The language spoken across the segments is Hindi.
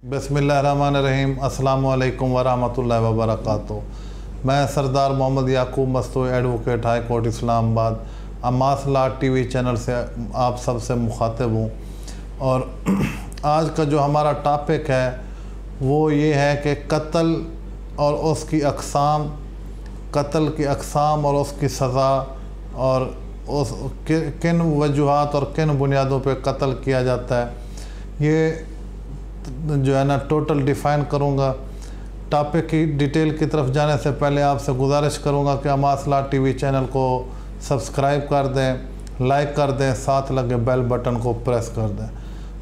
बिस्मिल्लाहिर्रहमानिर्रहीम। अस्सलामु अलैकुम वरहमतुल्लाहि वबरकातुहू। मैं Sardar Mohammad Yaqoob Mastoor advocate high court Islamabad Ammas law TV channel से आप सबसे मुखातिब हूँ। और आज का जो हमारा टॉपिक है वो ये है कि कत्ल और उसकी अकसाम, कत्ल की अकसाम और उसकी सज़ा, और उस किन वजूहात और किन बुनियादों पे कत्ल किया जाता है, ये जो है ना टोटल डिफ़ाइन करूँगा। टॉपिक की डिटेल की तरफ जाने से पहले आपसे गुजारिश करूँगा कि अम्मास लॉ टीवी चैनल को सब्सक्राइब कर दें, लाइक कर दें, साथ लगे बेल बटन को प्रेस कर दें।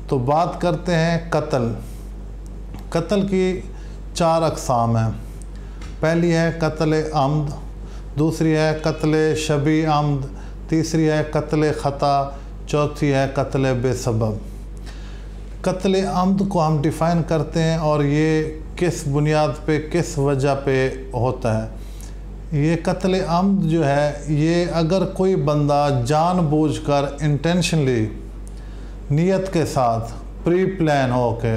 तो बात करते हैं कत्ल। कत्ल की 4 अकसाम हैं। पहली है कत्ल आमद, दूसरी है कत्ल शबी आमद, तीसरी है कत्ल ख़ता, चौथी है कत्ल बेसबब। कत्ल आमद को हम डिफ़ाइन करते हैं और ये किस बुनियाद पे, किस वजह पे होता है। ये कत्ल आमद जो है, ये अगर कोई बंदा जानबूझकर इंटेंशनली नीयत के साथ प्री प्लान हो के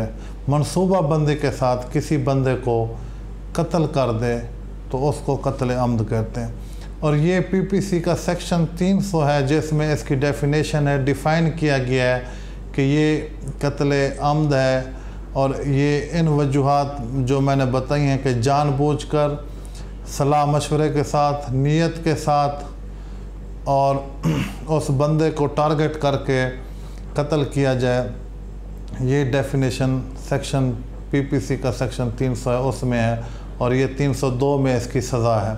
मनसूबा बंदी के साथ किसी बंदे को कत्ल कर दे तो उसको कत्ल आमद कहते हैं। और ये पीपीसी का सेक्शन 300 है जिसमें इसकी डेफिनेशन है, डिफ़ाइन किया गया है कि ये कत्ल आमद है। और ये इन वजूहात जो मैंने बताई हैं कि जानबूझकर, सलाह मशवरे के साथ, नीयत के साथ और उस बंदे को टारगेट करके कत्ल किया जाए, ये डेफिनेशन सेक्शन पीपीसी का सेक्शन 300 है उसमें है। और ये 302 में इसकी सज़ा है।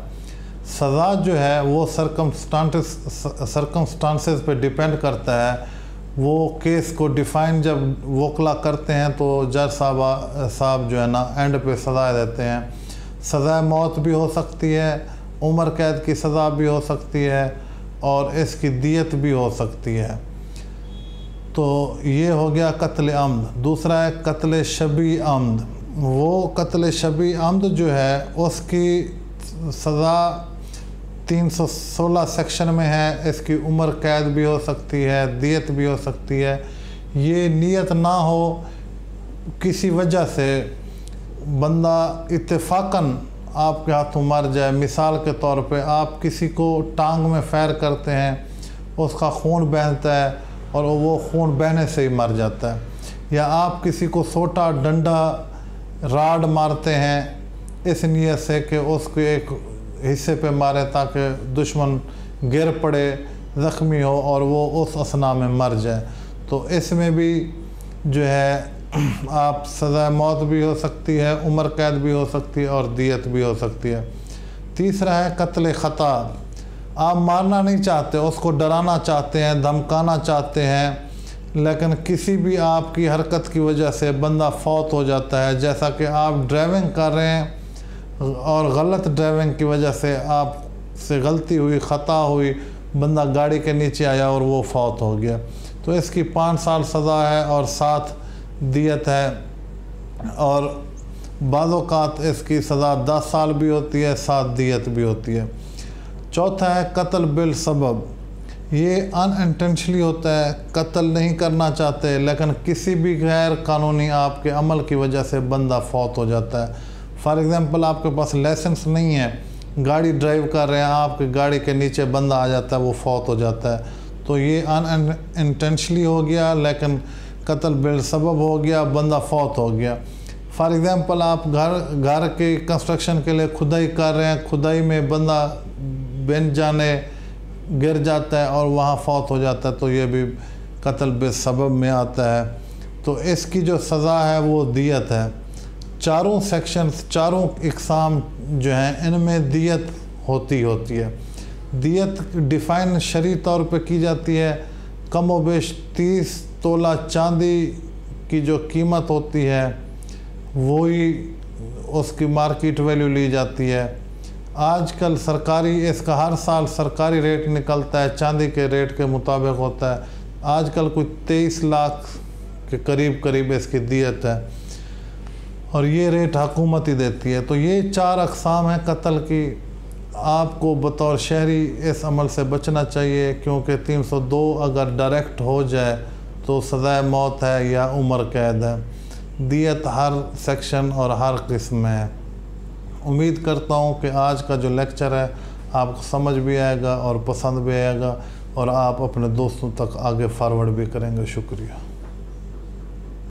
सज़ा जो है वो सरकमस्टांसेस पे डिपेंड करता है। वो केस को डिफ़ाइन जब वकला करते हैं तो जज साहब जो है ना एंड पे सज़ा देते हैं। सज़ा मौत भी हो सकती है, उम्र कैद की सज़ा भी हो सकती है और इसकी दियत भी हो सकती है। तो ये हो गया कत्ल आमद। दूसरा है कत्ल शबी आमद। वो कत्ल शबी आमद जो है उसकी सज़ा 316 सेक्शन में है। इसकी उम्र कैद भी हो सकती है, दियत भी हो सकती है। ये नीयत ना हो, किसी वजह से बंदा इत्तेफाकन आपके हाथों मर जाए। मिसाल के तौर पे आप किसी को टांग में फायर करते हैं, उसका खून बहता है और वो खून बहने से ही मर जाता है। या आप किसी को सोटा, डंडा, राड मारते हैं इस नीयत से कि उसको एक हिस्से पे मारे ताकि दुश्मन गिर पड़े, ज़ख्मी हो और वो उस असना में मर जाए। तो इसमें भी जो है आप सज़ा मौत भी हो सकती है, उम्र कैद भी हो सकती है और दियत भी हो सकती है। तीसरा है कत्ल ख़ता। आप मारना नहीं चाहते, उसको डराना चाहते हैं, धमकाना चाहते हैं, लेकिन किसी भी आपकी हरकत की वजह से बंदा फौत हो जाता है। जैसा कि आप ड्राइविंग कर रहे हैं और गलत ड्राइविंग की वजह से आप से गलती हुई, ख़ता हुई, बंदा गाड़ी के नीचे आया और वो फौत हो गया, तो इसकी 5 साल सज़ा है और 7 दियत है। और बाज़ औक़ात इसकी सज़ा 10 साल भी होती है, 7 दियत भी होती है। चौथा है कत्ल बिल सबब। ये अनइंटेंशनली होता है, कत्ल नहीं करना चाहते लेकिन किसी भी गैर कानूनी आपके अमल की वजह से बंदा फौत हो जाता है। फॉर एग्ज़ाम्पल आपके पास लाइसेंस नहीं है, गाड़ी ड्राइव कर रहे हैं, आपके गाड़ी के नीचे बंदा आ जाता है, वो फौत हो जाता है, तो ये अनइंटेंशनली हो गया लेकिन कत्ल बिल सबब हो गया, बंदा फौत हो गया। फॉर एग्ज़ाम्पल आप घर के कंस्ट्रक्शन के लिए खुदाई कर रहे हैं, खुदाई में बंदा बिन जाने गिर जाता है और वहाँ फौत हो जाता है, तो ये भी कत्ल बिल सबब में आता है। तो इसकी जो सज़ा है वो दियत है। चारों सेक्शंस, चारों इकसाम जो हैं इनमें दियत होती है। दियत डिफ़ाइन शरई तौर पे की जाती है। कम व बेश 30 तोला चांदी की जो कीमत होती है वही उसकी मार्केट वैल्यू ली जाती है। आजकल सरकारी, इसका हर साल सरकारी रेट निकलता है, चांदी के रेट के मुताबिक होता है। आजकल कुछ 23 लाख के करीब इसकी दियत है और ये रेट हुकूमत ही देती है। तो ये 4 अकसाम हैं कत्ल की। आपको बतौर शहरी इस अमल से बचना चाहिए क्योंकि 302 अगर डायरेक्ट हो जाए तो सज़ाए मौत है या उम्र कैद है। दियत हर सेक्शन और हर किस्म में है। उम्मीद करता हूँ कि आज का जो लेक्चर है आपको समझ भी आएगा और पसंद भी आएगा और आप अपने दोस्तों तक आगे फॉरवर्ड भी करेंगे। शुक्रिया।